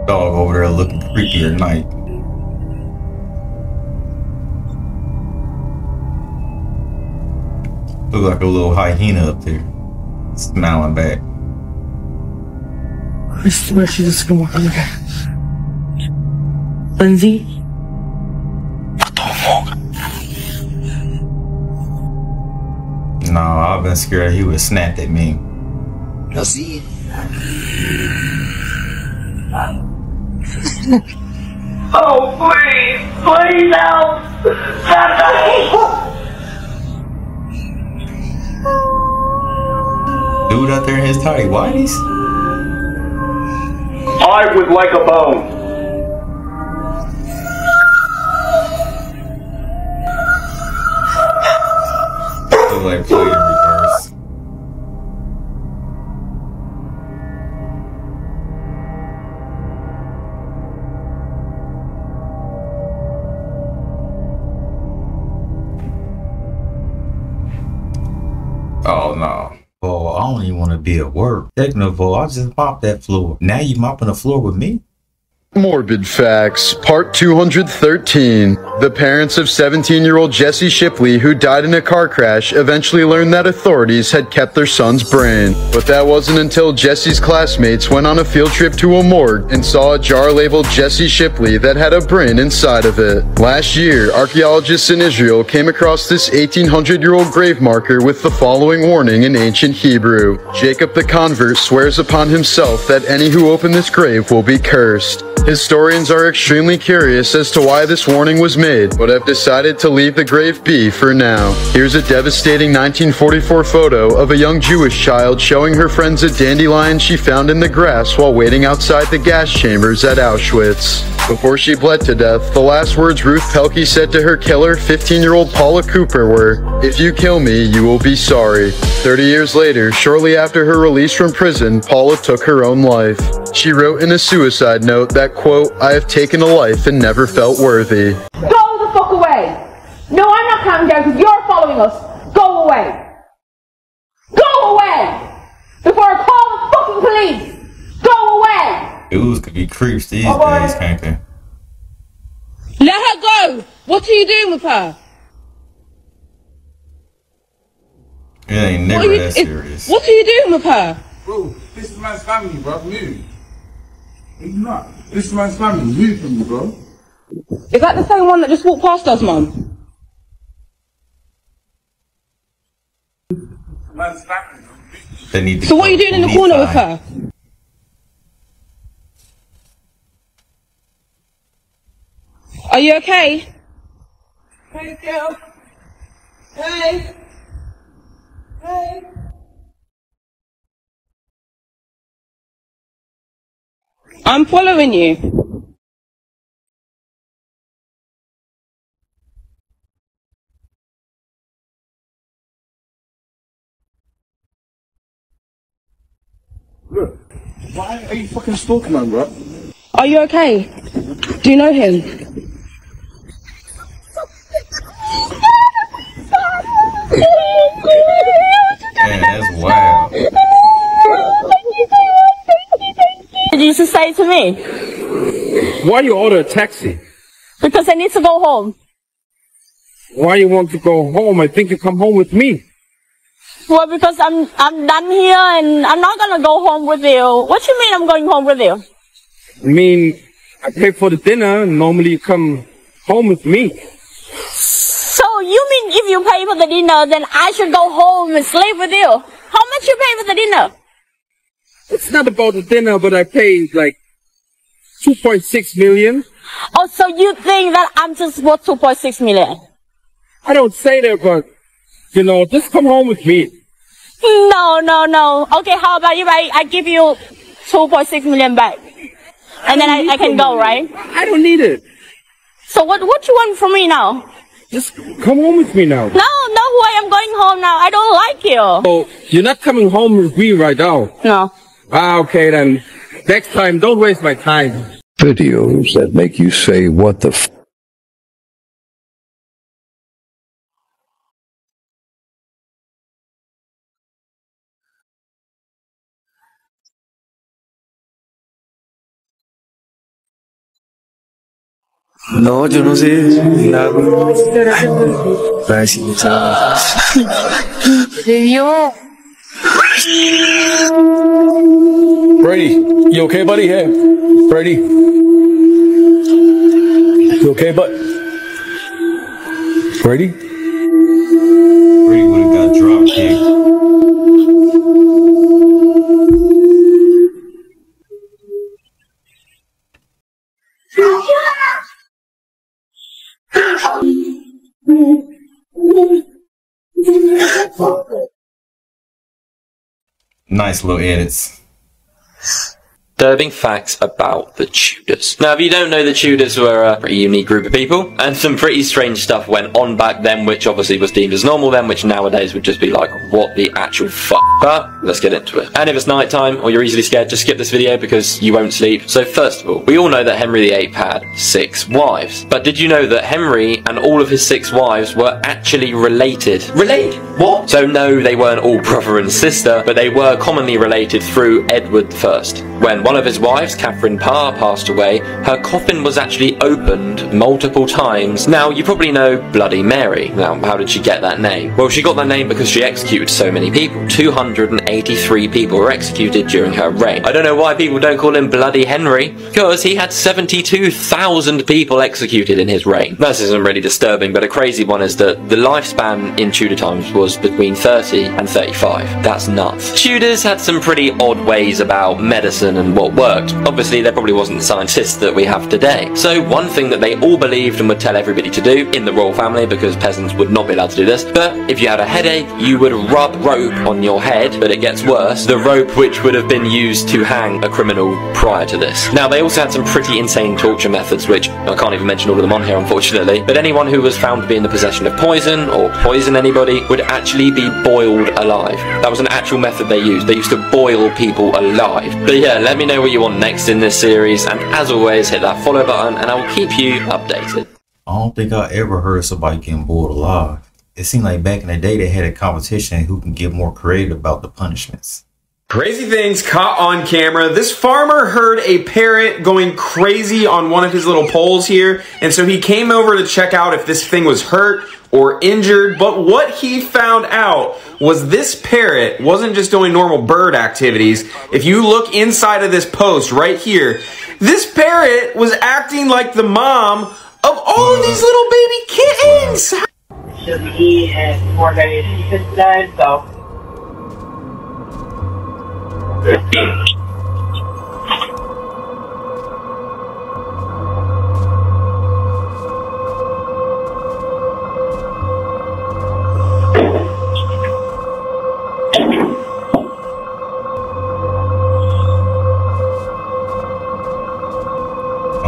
Dog over there looking creepy at night. Look like a little hyena up there, smiling back. I swear she's just gonna walk on the guy. Lindsay? What the fuck? No, I've been scared he would snap at me. Now see? Oh, please! Please help! Somebody! Dude out there in his tidy whities? I would like a bone. Look like play in reverse. Oh no. Oh, I don't even want to be at work. Technical, I just mopped that floor. Now you mopping the floor with me? Morbid Facts, Part 213. The parents of 17-year-old Jesse Shipley, who died in a car crash, eventually learned that authorities had kept their son's brain. But that wasn't until Jesse's classmates went on a field trip to a morgue and saw a jar labeled Jesse Shipley that had a brain inside of it. Last year, archaeologists in Israel came across this 1800-year-old grave marker with the following warning in ancient Hebrew. Jacob the convert swears upon himself that any who open this grave will be cursed. Historians are extremely curious as to why this warning was made, but have decided to leave the grave be for now. Here's a devastating 1944 photo of a young Jewish child showing her friends a dandelion she found in the grass while waiting outside the gas chambers at Auschwitz. Before she bled to death, the last words Ruth Pelkey said to her killer, 15-year-old Paula Cooper, were, "If you kill me, you will be sorry." 30 years later, shortly after her release from prison, Paula took her own life. She wrote in a suicide note that, quote, "I have taken a life and never felt worthy." Go the fuck away! No, I'm not coming down because you're following us. Go away! Go away! Before I call the fucking police! Go away! Dudes could be creeps these days, can't they? Let her go! What are you doing with her? It ain't never that serious. What are you doing with her? Bro, this man's family, bro. Move. He's not. This man's family. Move from me, bro. Is that the same one that just walked past us, Mum? Man's family. They need to So what are you doing in the corner with her? Are you okay? Hey, girl. Hey. Hey. I'm following you. Look, why are you fucking stalking man, bro? Are you okay? Do you know him? Man, that's wild. Did you just say to me? Why you order a taxi? Because I need to go home. Why you want to go home? I think you come home with me. Well, because I'm done here and I'm not gonna go home with you. What you mean I'm going home with you? I mean, I pay for the dinner and normally you come home with me. So you mean if you pay for the dinner, then I should go home and sleep with you? How much you pay for the dinner? It's not about the dinner, but I paid like 2.6 million. Oh, so you think that I'm just worth 2.6 million? I don't say that, but, you know, just come home with me. No. Okay, how about if I give you 2.6 million back? And then I can go, right? I don't need it. So what you want from me now? Just come home with me now. No way, I'm going home now. I don't like you. Oh, you're not coming home with me right now? No. Okay then. Next time, don't waste my time. Videos that make you say, what the f***? No, yo no sé nada. Para decirle Brady, you okay, buddy? Hey, Brady. You okay, bud? Brady? Brady would have got drop kicked. Nice little edits. Disturbing facts about the Tudors. Now, if you don't know, the Tudors were a pretty unique group of people, and some pretty strange stuff went on back then, which obviously was deemed as normal then, which nowadays would just be like, what the actual fuck? But let's get into it. And if it's nighttime or you're easily scared, just skip this video because you won't sleep. So first of all, we all know that Henry VIII had 6 wives. But did you know that Henry and all of his 6 wives were actually related? Related? What? So no, they weren't all brother and sister, but they were commonly related through Edward I. When one of his wives, Catherine Parr, passed away, her coffin was actually opened multiple times. Now, you probably know Bloody Mary. Now, how did she get that name? Well, she got that name because she executed so many people. 283 people were executed during her reign. I don't know why people don't call him Bloody Henry, because he had 72,000 people executed in his reign. This isn't really disturbing, but a crazy one is that the lifespan in Tudor times was between 30 and 35. That's nuts. Tudors had some pretty odd ways about medicine and what worked. Obviously, there probably wasn't the scientists that we have today. So one thing that they all believed and would tell everybody to do in the royal family, because peasants would not be allowed to do this, but if you had a headache, you would rub rope on your head, but it gets worse, the rope which would have been used to hang a criminal prior to this. Now, they also had some pretty insane torture methods, which I can't even mention all of them on here, unfortunately, but anyone who was found to be in the possession of poison or poison anybody would actually be boiled alive. That was an actual method they used. They used to boil people alive. But yeah, let me know what you want next in this series, and as always, hit that follow button and I will keep you updated. I don't think I ever heard of somebody getting boiled alive. It seemed like back in the day they had a competition who can get more creative about the punishments. Crazy things caught on camera. This farmer heard a parrot going crazy on one of his little poles here, and so he came over to check out if this thing was hurt or injured, but what he found out was this parrot wasn't just doing normal bird activities. If you look inside of this post right here, this parrot was acting like the mom of all of these little baby kittens. He and 4 days since died, so. I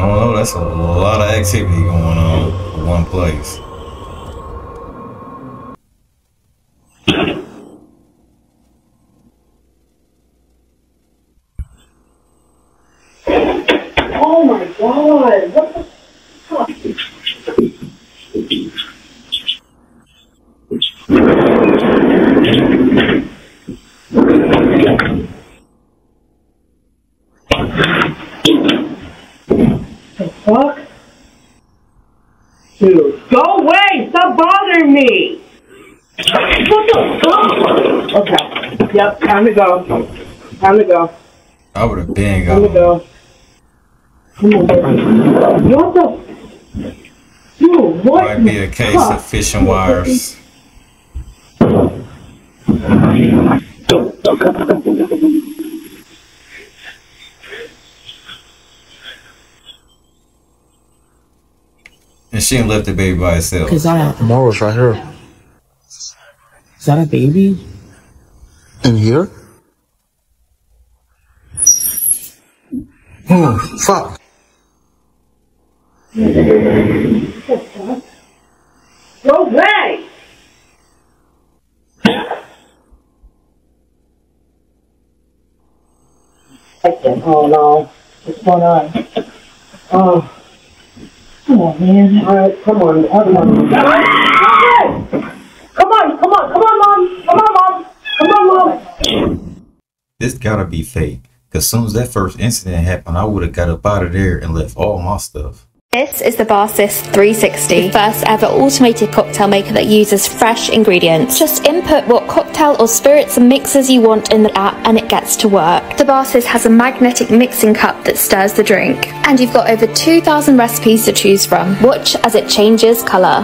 don't know, that's a lot of activity going on in one place. Oh my god, what the fuck? The fuck? Dude, go away! Stop bothering me! What the fuck? Okay. Yep, time to go. Time to go. I would have been Time to gone. go. Come on. What the? Dude, what? Might be a case of fishing wires. And she ain't left the baby by herself. Is that Tomorrow's right here. is that a baby? In here? Oh, fuck. Go away! Oh no, what's going on? Oh, come on, man. All right, come on, come on. Come on, Mom. Come on, Mom. This gotta be fake. Cause soon as that first incident happened, I would have got up out of there and left all my stuff. This is the Barsys 360, the first ever automated cocktail maker that uses fresh ingredients. Just input what cocktail or spirits and mixers you want in the app and it gets to work. The Barsys has a magnetic mixing cup that stirs the drink. And you've got over 2,000 recipes to choose from. Watch as it changes colour.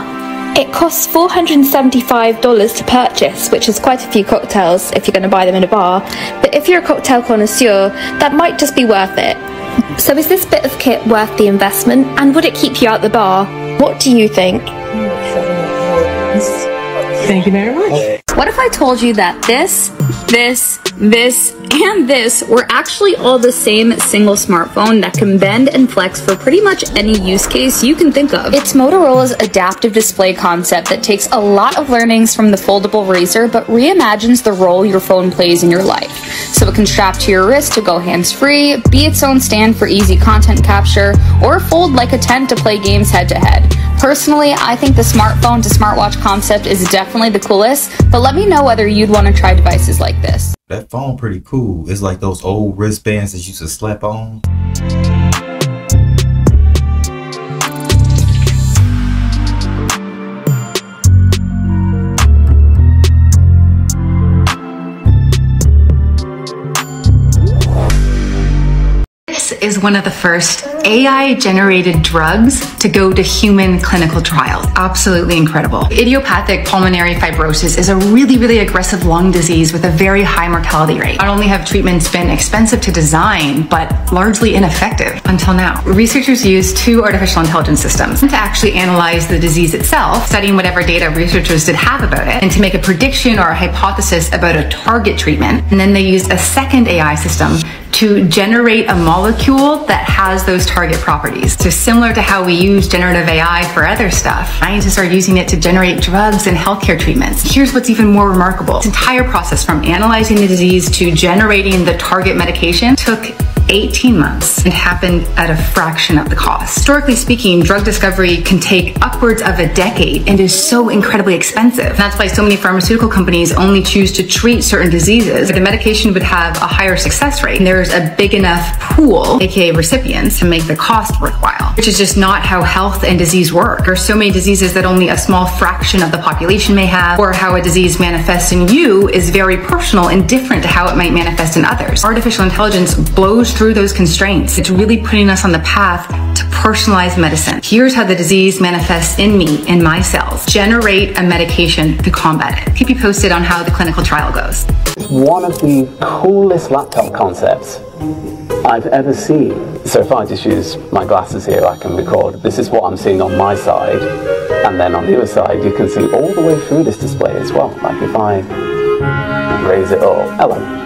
It costs $475 to purchase, which is quite a few cocktails if you're going to buy them in a bar. But if you're a cocktail connoisseur, that might just be worth it. So is this bit of kit worth the investment, and would it keep you out the bar? What do you think? Thank you very much. What if I told you that this, and this were actually all the same single smartphone that can bend and flex for pretty much any use case you can think of? It's Motorola's adaptive display concept that takes a lot of learnings from the foldable Razr but reimagines the role your phone plays in your life. So it can strap to your wrist to go hands-free, be its own stand for easy content capture, or fold like a tent to play games head-to-head. Personally, I think the smartphone to smartwatch concept is definitely the coolest, but let me know whether you'd want to try devices like this. That phone pretty cool. It's like those old wristbands that you used to slap on. This is one of the first AI-generated drugs to go to human clinical trials. Absolutely incredible. Idiopathic pulmonary fibrosis is a really, really aggressive lung disease with a very high mortality rate. Not only have treatments been expensive to design, but largely ineffective until now. Researchers used 2 artificial intelligence systems to actually analyze the disease itself, studying whatever data researchers did have about it, and to make a prediction or a hypothesis about a target treatment. And then they used a second AI system to generate a molecule that has those target properties. So similar to how we use generative AI for other stuff, scientists are using it to generate drugs and healthcare treatments. Here's what's even more remarkable. This entire process from analyzing the disease to generating the target medication took 18 months and happened at a fraction of the cost. Historically speaking, drug discovery can take upwards of a decade and is so incredibly expensive. And that's why so many pharmaceutical companies only choose to treat certain diseases. The medication would have a higher success rate, and there's a big enough pool, aka recipients, to make the cost worthwhile, which is just not how health and disease work. There are so many diseases that only a small fraction of the population may have, or how a disease manifests in you is very personal and different to how it might manifest in others. Artificial intelligence blows through those constraints. It's really putting us on the path to personalized medicine. Here's how the disease manifests in me, in my cells. Generate a medication to combat it. Keep you posted on how the clinical trial goes. It's one of the coolest laptop concepts I've ever seen. So if I just use my glasses here, I can record. This is what I'm seeing on my side, and then on the other side, you can see all the way through this display as well. Like if I raise it up, hello.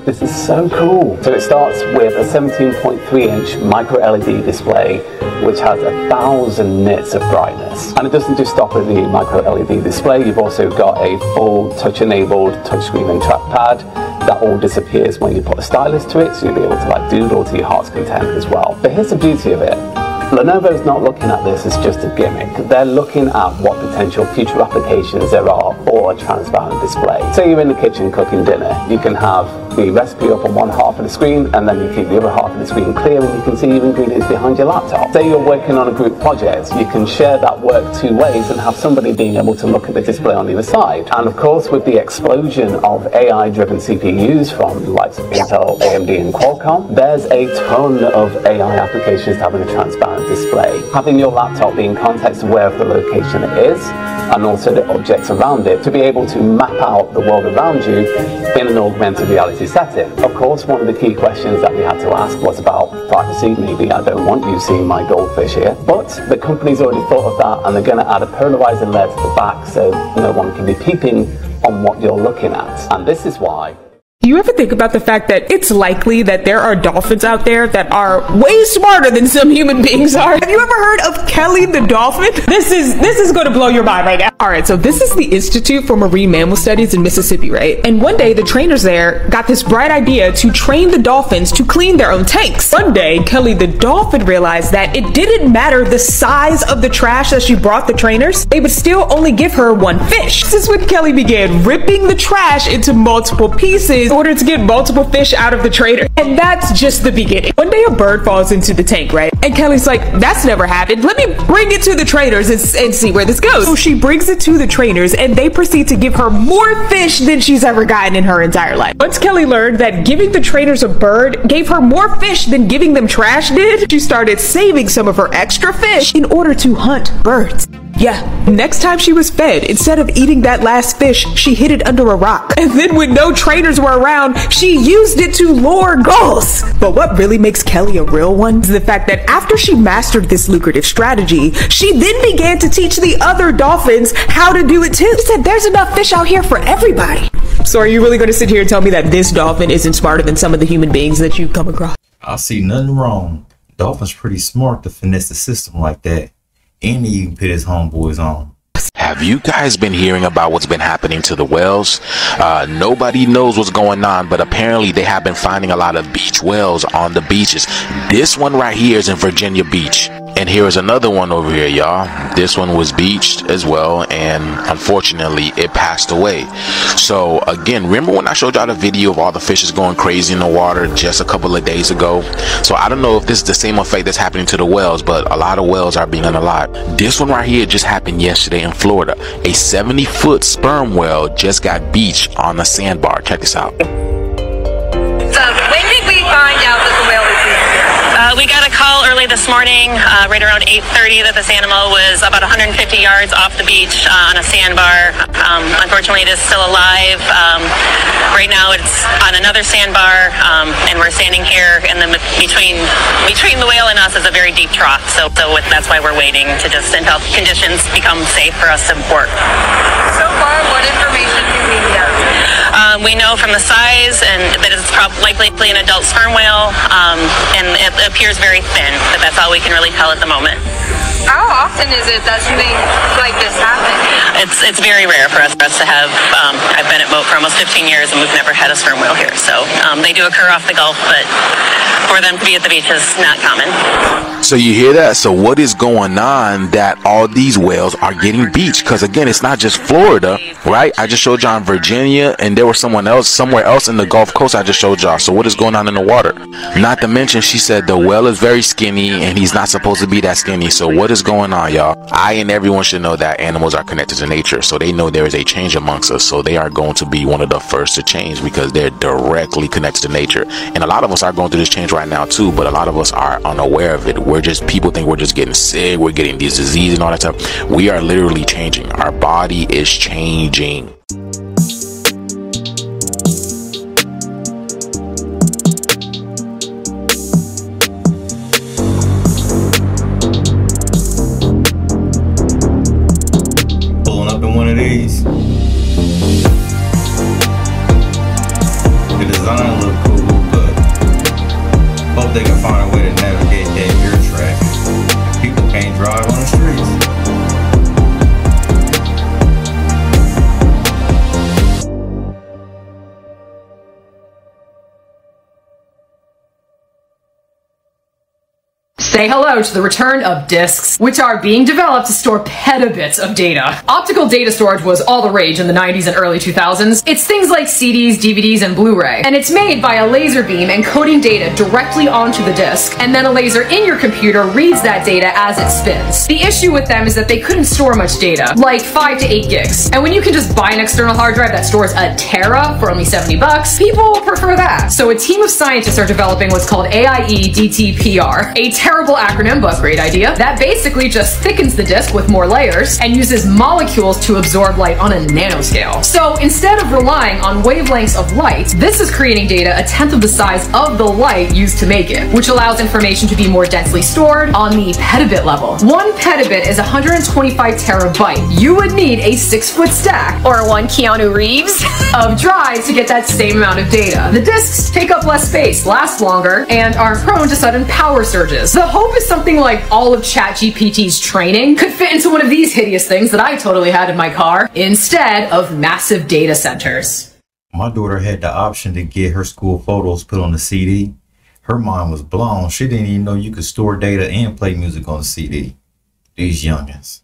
This is so cool. So it starts with a 17.3-inch micro LED display, which has 1,000 nits of brightness. And it doesn't just stop at the micro LED display. You've also got a full touch-enabled touchscreen and trackpad that all disappears when you put a stylus to it, so you'll be able to like doodle to your heart's content as well. But here's the beauty of it. Lenovo's not looking at this as just a gimmick. They're looking at what potential future applications there are for a transparent display. Say you're in the kitchen cooking dinner, you can have the recipe up on one half of the screen, and then you keep the other half of the screen clear and you can see your ingredients behind your laptop. Say you're working on a group project, you can share that work 2 ways and have somebody being able to look at the display on the other side. And of course, with the explosion of AI-driven CPUs from the likes of Intel, AMD and Qualcomm, there's a ton of AI applications to having a transparent display. Having your laptop being context aware of the location it is, and also the objects around it, to be able to map out the world around you in an augmented reality setting. Of course, one of the key questions that we had to ask was about privacy. Maybe I don't want you seeing my goldfish here, but the company's already thought of that, and they're going to add a polarizing layer to the back so no one can be peeping on what you're looking at. And this is why. Do you ever think about the fact that it's likely that there are dolphins out there that are way smarter than some human beings are? Have you ever heard of Kelly the dolphin? This is going to blow your mind right now. All right, so this is the Institute for Marine Mammal Studies in Mississippi, right? And one day the trainers there got this bright idea to train the dolphins to clean their own tanks. One day, Kelly the dolphin realized that it didn't matter the size of the trash that she brought the trainers, they would still only give her 1 fish. This is when Kelly began ripping the trash into multiple pieces order to get multiple fish out of the trader. And that's just the beginning. One day a bird falls into the tank, right? And Kelly's like, that's never happened. Let me bring it to the trainers and see where this goes. So she brings it to the trainers and they proceed to give her more fish than she's ever gotten in her entire life. Once Kelly learned that giving the trainers a bird gave her more fish than giving them trash did, she started saving some of her extra fish in order to hunt birds. Yeah, next time she was fed, instead of eating that last fish, she hid it under a rock. And then when no trainers were around, she used it to lure gulls. But what really makes Kelly a real one is the fact that after she mastered this lucrative strategy, she then began to teach the other dolphins how to do it too. She said, there's enough fish out here for everybody. So are you really going to sit here and tell me that this dolphin isn't smarter than some of the human beings that you come across? I see nothing wrong. Dolphin's pretty smart to finesse the system like that. And he even put his homeboys on. Have you guys been hearing about what's been happening to the whales? Nobody knows what's going on, but apparently they have been finding a lot of beach whales on the beaches. This one right here is in Virginia Beach. And here is another one over here, y'all. This one was beached as well, and unfortunately it passed away. So again, remember when I showed y'all the video of all the fishes going crazy in the water just a couple of days ago? So I don't know if this is the same effect that's happening to the whales, but a lot of whales are being unalived. This one right here just happened yesterday in Florida. A 70-foot sperm whale just got beached on a sandbar. Check this out. So when did we find out that the whale was being here? We got a call early this morning, right around 8:30, that this animal was about 150 yards off the beach on a sandbar. Unfortunately, it is still alive. Right now, it's on another sandbar, and we're standing here, and then between the whale and us is a very deep trough. So that's why we're waiting to just until conditions become safe for us to work. So far, what information do we have? We know from the size and that it's likely an adult sperm whale, and it appears very thin, but that's all we can really tell at the moment. How often is it that something like this happens? It's very rare for us to have. I've been at Moat for almost 15 years and we've never had a sperm whale here. So they do occur off the Gulf, but for them to be at the beach is not common. So you hear that? So what is going on that all these whales are getting beached? Because again, it's not just Florida, right? I just showed y'all in Virginia, and there was somewhere else in the Gulf Coast I just showed y'all. So what is going on in the water? Not to mention, she said the whale is very skinny and he's not supposed to be that skinny. So what is going on, y'all? I and everyone should know that animals are connected to nature. So they know there is a change amongst us. So they are going to be one of the first to change because they're directly connected to nature. And a lot of us are going through this change right now too, but a lot of us are unaware of it. People think we're just getting sick, we're getting these diseases and all that stuff. We are literally changing. Our body is changing. Pulling up in one of these. The design look cool, but hope they can find a way to navigate that air traffic. People can't drive on the streets. Say hello to the return of discs, which are being developed to store petabits of data. Optical data storage was all the rage in the 90s and early 2000s. It's things like CDs, DVDs, and Blu-ray. And it's made by a laser beam encoding data directly onto the disc, and then a laser in your computer reads that data as it spins. The issue with them is that they couldn't store much data, like 5 to 8 gigs. And when you can just buy an external hard drive that stores a tera for only $70, people prefer that. So a team of scientists are developing what's called AIE-DTPR, a terrible acronym but great idea, that basically just thickens the disk with more layers and uses molecules to absorb light on a nanoscale. So instead of relying on wavelengths of light, this is creating data a tenth of the size of the light used to make it, which allows information to be more densely stored on the petabit level. 1 petabit is 125 terabyte. You would need a 6-foot stack, or 1 Keanu Reeves, of drives to get that same amount of data. The disks take up less space, last longer, and aren't prone to sudden power surges. The hope is something like all of ChatGPT's training could fit into one of these hideous things that I totally had in my car, instead of massive data centers. My daughter had the option to get her school photos put on the CD. Her mind was blown. She didn't even know you could store data and play music on the CD. These youngins.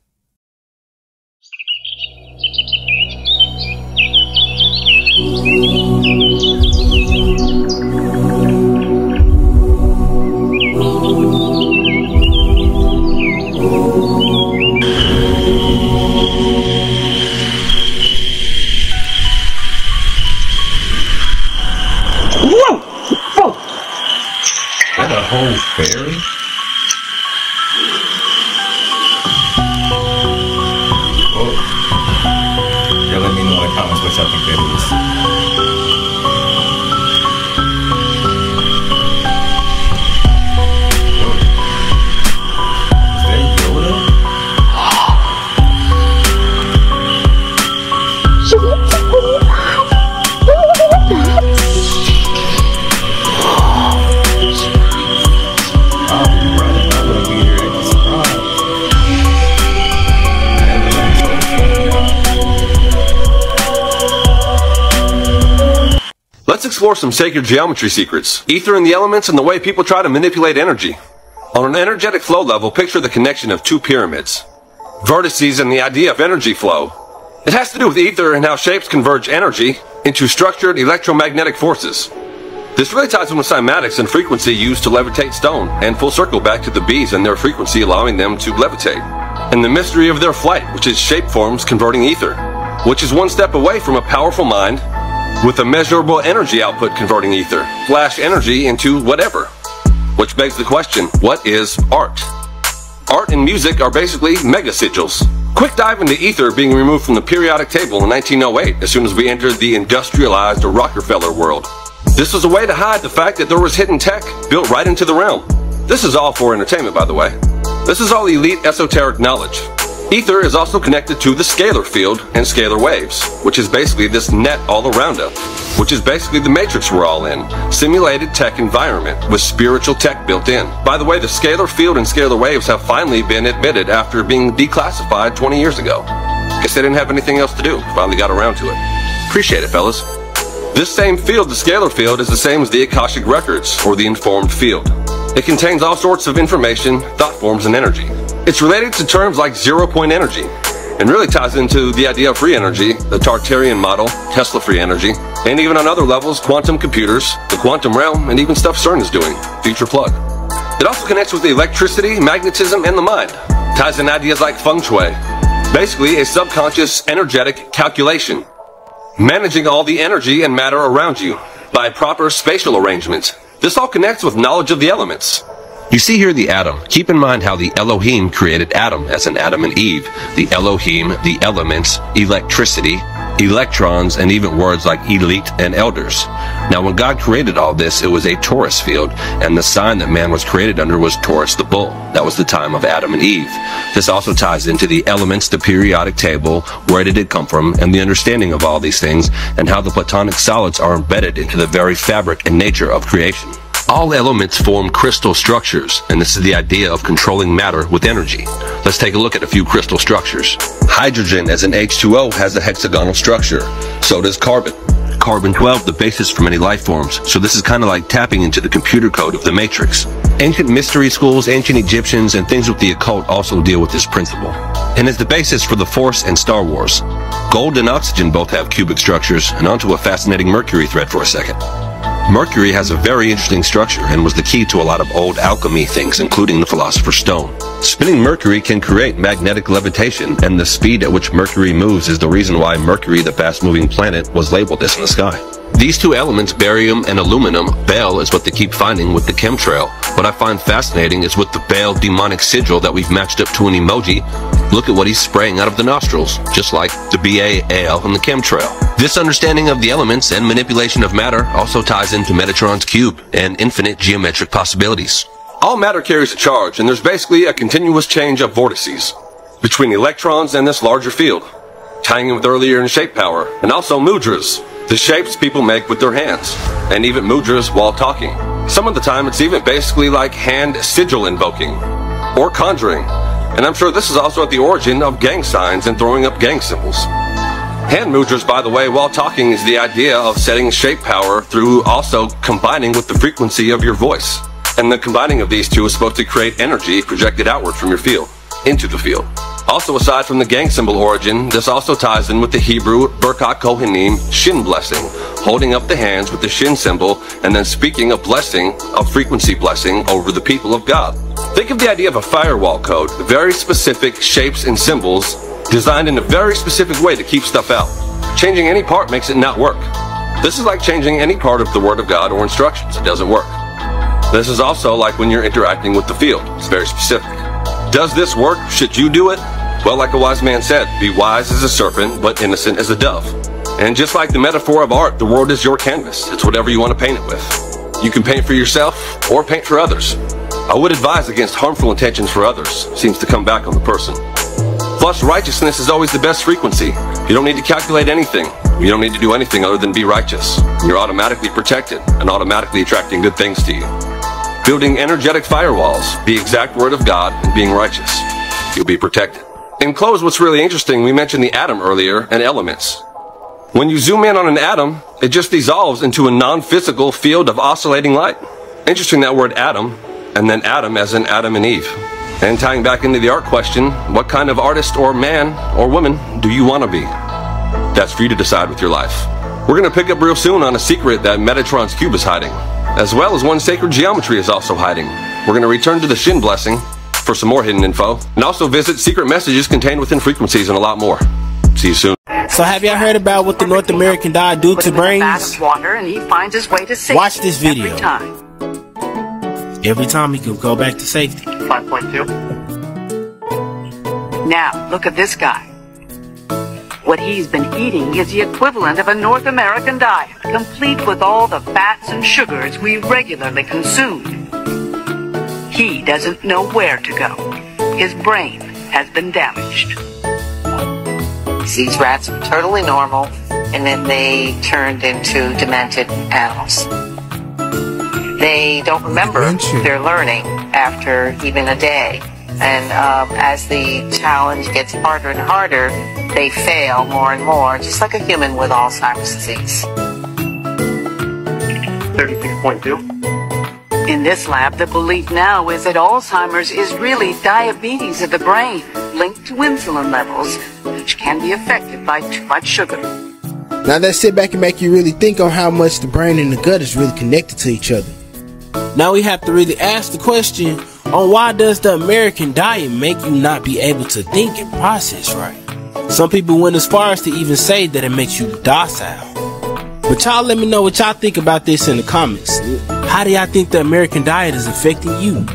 whole fairy? Whoa. Yeah, let me know in the comments what y'all think that is. Let's explore some sacred geometry secrets, ether and the elements, and the way people try to manipulate energy. On an energetic flow level, picture the connection of two pyramids. Vertices and the idea of energy flow. It has to do with ether and how shapes converge energy into structured electromagnetic forces. This really ties in with cymatics and frequency used to levitate stone, and full circle back to the bees and their frequency allowing them to levitate. And the mystery of their flight, which is shape forms converting ether, which is one step away from a powerful mind with a measurable energy output converting ether, flash energy into whatever. Which begs the question, what is art? Art and music are basically mega sigils. Quick dive into ether being removed from the periodic table in 1908 as soon as we entered the industrialized Rockefeller world. This was a way to hide the fact that there was hidden tech built right into the realm. This is all for entertainment, by the way. This is all elite esoteric knowledge. Ether is also connected to the scalar field and scalar waves, which is basically this net all around us, which is basically the matrix we're all in, simulated tech environment with spiritual tech built in. By the way, the scalar field and scalar waves have finally been admitted after being declassified 20 years ago. Guess they didn't have anything else to do, finally got around to it. Appreciate it, fellas. This same field, the scalar field, is the same as the Akashic Records, or the informed field. It contains all sorts of information, thought forms, and energy. It's related to terms like zero-point energy, and really ties into the idea of free energy, the Tartarian model, Tesla free energy, and even on other levels, quantum computers, the quantum realm, and even stuff CERN is doing, future plug. It also connects with the electricity, magnetism, and the mind. Ties in ideas like feng shui, basically a subconscious energetic calculation, managing all the energy and matter around you by proper spatial arrangement. This all connects with knowledge of the elements. You see here the atom. Keep in mind how the Elohim created Adam as in Adam and Eve. The Elohim, the elements, electricity, electrons, and even words like elite and elders. Now when God created all this, it was a Taurus field, and the sign that man was created under was Taurus the bull. That was the time of Adam and Eve. This also ties into the elements, the periodic table, where did it come from, and the understanding of all these things, and how the Platonic solids are embedded into the very fabric and nature of creation. All elements form crystal structures, and this is the idea of controlling matter with energy. Let's take a look at a few crystal structures. Hydrogen as an H2O has a hexagonal structure. So does carbon. Carbon-12, the basis for many life forms, so this is kind of like tapping into the computer code of the matrix. Ancient mystery schools, ancient Egyptians, and things with the occult also deal with this principle, and is the basis for the Force and Star Wars. Gold and oxygen both have cubic structures, and onto a fascinating Mercury thread for a second. Mercury has a very interesting structure and was the key to a lot of old alchemy things, including the Philosopher's Stone. Spinning Mercury can create magnetic levitation, and the speed at which Mercury moves is the reason why Mercury, the fast-moving planet, was labeled this in the sky. These two elements, barium and aluminum, Baal is what they keep finding with the chemtrail. What I find fascinating is with the Baal demonic sigil that we've matched up to an emoji. Look at what he's spraying out of the nostrils, just like the BAL and the chemtrail. This understanding of the elements and manipulation of matter also ties into Metatron's cube and infinite geometric possibilities. All matter carries a charge, and there's basically a continuous change of vortices between electrons and this larger field, tying in with earlier in shape power, and also mudras, the shapes people make with their hands, and even mudras while talking. Some of the time it's even basically like hand sigil invoking, or conjuring, and I'm sure this is also at the origin of gang signs and throwing up gang symbols. Hand mudras, by the way, while talking is the idea of setting shape power through also combining with the frequency of your voice. And the combining of these two is supposed to create energy projected outward from your field, into the field. Also, aside from the gang symbol origin, this also ties in with the Hebrew Birkat Kohanim shin blessing, holding up the hands with the shin symbol and then speaking a blessing, a frequency blessing over the people of God. Think of the idea of a firewall code, very specific shapes and symbols designed in a very specific way to keep stuff out. Changing any part makes it not work. This is like changing any part of the Word of God or instructions. It doesn't work. This is also like when you're interacting with the field. It's very specific. Does this work? Should you do it? Well, like a wise man said, be wise as a serpent, but innocent as a dove. And just like the metaphor of art, the world is your canvas. It's whatever you want to paint it with. You can paint for yourself or paint for others. I would advise against harmful intentions for others. Seems to come back on the person. Plus, righteousness is always the best frequency. You don't need to calculate anything. You don't need to do anything other than be righteous. You're automatically protected and automatically attracting good things to you. Building energetic firewalls, the exact word of God, and being righteous. You'll be protected. In close, what's really interesting, we mentioned the atom earlier and elements. When you zoom in on an atom, it just dissolves into a non-physical field of oscillating light. Interesting, that word atom, and then Adam as in Adam and Eve. And tying back into the art question, what kind of artist or man or woman do you want to be? That's for you to decide with your life. We're going to pick up real soon on a secret that Metatron's cube is hiding, as well as one sacred geometry is also hiding. We're going to return to the Shin blessing for some more hidden info, and also visit secret messages contained within frequencies and a lot more. See you soon. So have y'all heard about what the North American dye do to brains? Water and he finds his way to safety. Watch this video. Every time he can go back to safety. 5.2. Now, look at this guy. What he's been eating is the equivalent of a North American diet, complete with all the fats and sugars we regularly consume. He doesn't know where to go. His brain has been damaged. These rats were totally normal, and then they turned into demented animals. They don't remember their learning after even a day. And as the challenge gets harder and harder, they fail more and more, just like a human with Alzheimer's disease. 36.2. In this lab, the belief now is that Alzheimer's is really diabetes of the brain, linked to insulin levels, which can be affected by too much sugar. Now let's sit back and make you really think on how much the brain and the gut is really connected to each other. Now we have to really ask the question on why does the American diet make you not be able to think and process right? Some people went as far as to even say that it makes you docile. But y'all let me know what y'all think about this in the comments. How do y'all think the American diet is affecting you?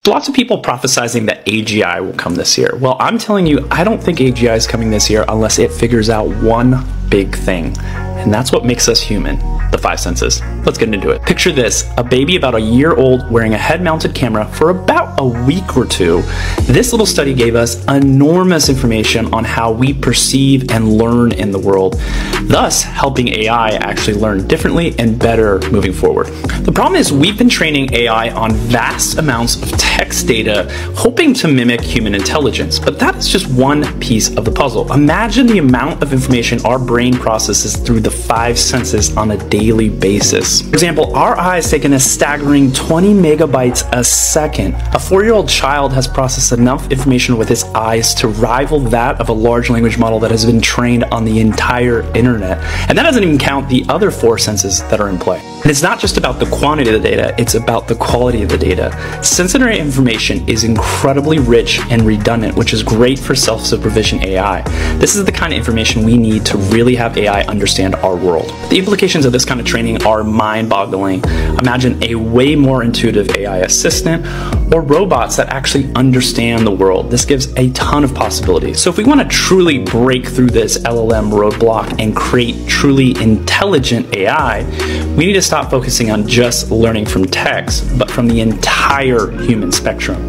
Lots of people prophesizing that AGI will come this year. Well, I'm telling you, I don't think AGI is coming this year unless it figures out one big thing. And that's what makes us human. The 5 senses. Let's get into it. Picture this, a baby about a year old wearing a head-mounted camera for about a week or two. This little study gave us enormous information on how we perceive and learn in the world, thus helping AI actually learn differently and better moving forward. The problem is we've been training AI on vast amounts of text data, hoping to mimic human intelligence, but that is just one piece of the puzzle. Imagine the amount of information our brain processes through the 5 senses on a daily basis. For example, our eyes take in a staggering 20 megabytes a second. A 4-year-old child has processed enough information with his eyes to rival that of a large language model that has been trained on the entire internet. And that doesn't even count the other 4 senses that are in play. And it's not just about the quantity of the data, it's about the quality of the data. Sensory information is incredibly rich and redundant, which is great for self-supervision AI. This is the kind of information we need to really have AI understand our world. The implications of this kind of training are mind-boggling. Imagine a way more intuitive AI assistant or robots that actually understand the world. This gives a ton of possibilities. So if we want to truly break through this LLM roadblock and create truly intelligent AI, we need to stop focusing on just learning from text, but from the entire human spectrum.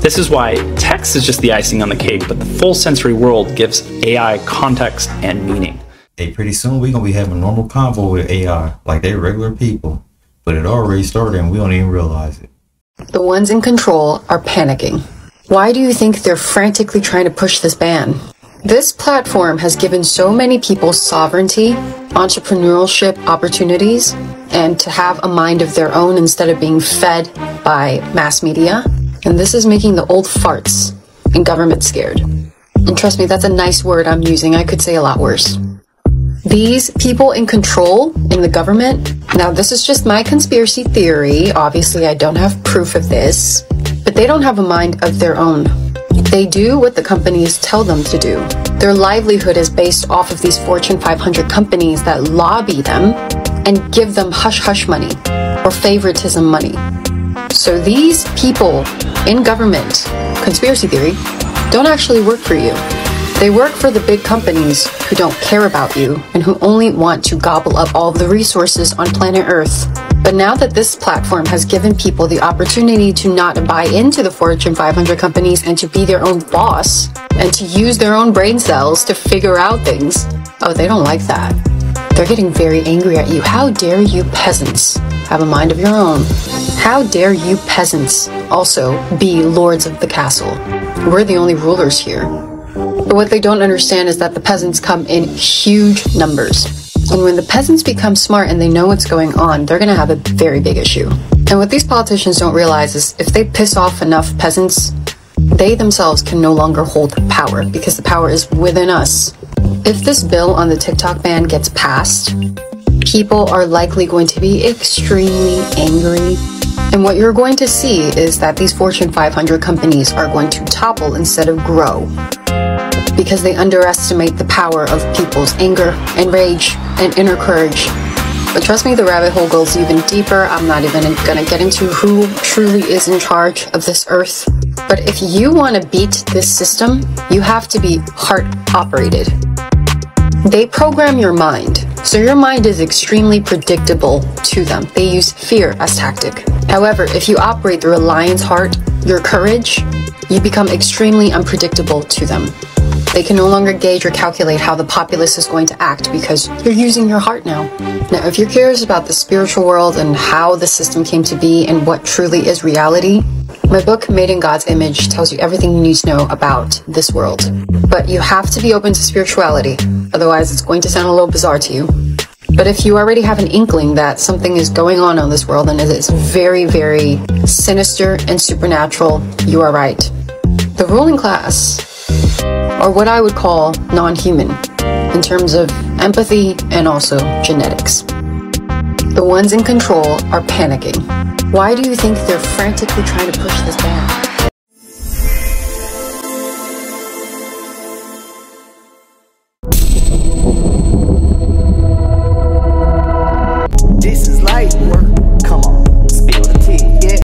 This is why text is just the icing on the cake, but the full sensory world gives AI context and meaning. Hey, pretty soon we're going to be having a normal convo with AI, like they're regular people. But it already started and we don't even realize it. The ones in control are panicking. Why do you think they're frantically trying to push this ban? This platform has given so many people sovereignty, entrepreneurship opportunities, and to have a mind of their own instead of being fed by mass media. And this is making the old farts in government scared. And trust me, that's a nice word I'm using. I could say a lot worse. These people in control in the government, now this is just my conspiracy theory. Obviously, I don't have proof of this, but they don't have a mind of their own. They do what the companies tell them to do. Their livelihood is based off of these Fortune 500 companies that lobby them and give them hush-hush money or favoritism money. So these people in government, conspiracy theory, don't actually work for you. They work for the big companies who don't care about you and who only want to gobble up all of the resources on planet Earth. But now that this platform has given people the opportunity to not buy into the Fortune 500 companies and to be their own boss and to use their own brain cells to figure out things, oh, they don't like that. They're getting very angry at you. How dare you peasants have a mind of your own? How dare you peasants also be lords of the castle? We're the only rulers here. But what they don't understand is that the peasants come in huge numbers. And when the peasants become smart and they know what's going on, they're going to have a very big issue. And what these politicians don't realize is if they piss off enough peasants, they themselves can no longer hold power because the power is within us. If this bill on the TikTok ban gets passed, people are likely going to be extremely angry. And what you're going to see is that these Fortune 500 companies are going to topple instead of grow because they underestimate the power of people's anger and rage and inner courage. But trust me, the rabbit hole goes even deeper. I'm not even gonna get into who truly is in charge of this earth. But if you want to beat this system, you have to be heart operated. They program your mind, so your mind is extremely predictable to them. They use fear as tactic. However, if you operate through a lion's heart, your courage, you become extremely unpredictable to them. They can no longer gauge or calculate how the populace is going to act because you're using your heart now. Now, if you're curious about the spiritual world and how the system came to be and what truly is reality, my book, Made in God's Image, tells you everything you need to know about this world. But you have to be open to spirituality, otherwise it's going to sound a little bizarre to you. But if you already have an inkling that something is going on in this world and it's very, very sinister and supernatural, you are right. The ruling class, or what I would call non-human, in terms of empathy and also genetics. The ones in control are panicking. Why do you think they're frantically trying to push this ban?